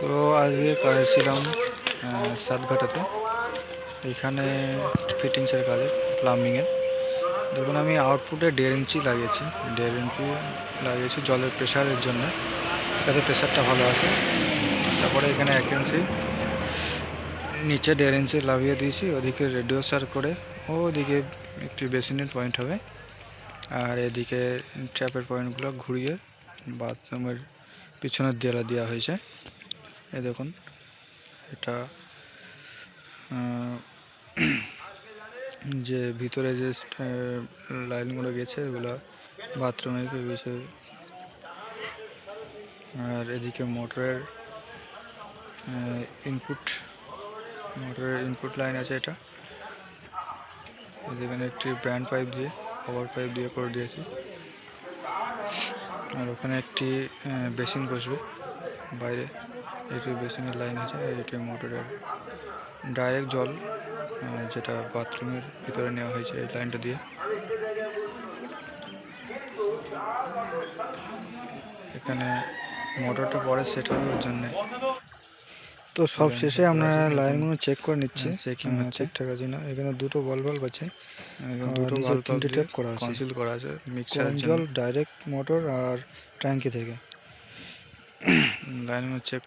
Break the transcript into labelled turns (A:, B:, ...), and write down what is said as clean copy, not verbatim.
A: তো আজকে এসেছিলাম সাতঘাটাতে, এইখানে ফিটিংসের কাজে, প্লাম্বিংয়ের। দেখুন আমি আউটপুটে 1.5 ইঞ্চি লাগিয়েছি, 1.5 ইঞ্চি লাগিয়েছি জলের প্রেশারের জন্য, যাতে প্রেশারটা ভালো আসে। তারপরে এখানে 1 ইঞ্চি, নিচে 1.5 ইঞ্চি লাগিয়ে দিয়েছি, ওদিকে রেডিওসার করে ওদিকে একটি বেসিনের পয়েন্ট হবে, আর এদিকে ট্যাপের পয়েন্টগুলো ঘুরিয়ে বাথরুমের পিছনের দেয়ালে দেওয়া হয়েছে। এই দেখুন, এটা যে ভিতরে যে লাইনগুলো গেছে এগুলো বাথরুমে গেছে। আর এদিকে মোটরের ইনপুট লাইন আছে। এটা এখানে একটি ব্র্যান্ড পাইপ দিয়ে, কভার পাইপ দিয়ে করে দিয়েছি। আর ওখানে একটি বেসিন বসবে বাইরে, এটি বেসিনের লাইন আছে। এটি মোটরের ডাইরেক্ট জল যেটা বাথরুমের ভিতরে নেওয়া হয়েছে এই লাইনটা দিয়ে। এখানে মোটরটা পরে সেট হবে ওর জন্যে। তো সব শেষে আমরা লাইনগুলো চেক করে নিচ্ছি, চেকিং ঠিকঠাক আছে না। এখানে দুটো বাল্ব আছে, দুটো বাল্ব 3টে ট্যাপ করা আছে, কনসিল করা আছে মিক্সারের জল ডাইরেক্ট মোটর আর ট্যাঙ্কি থেকে। লাইনগুলো চেক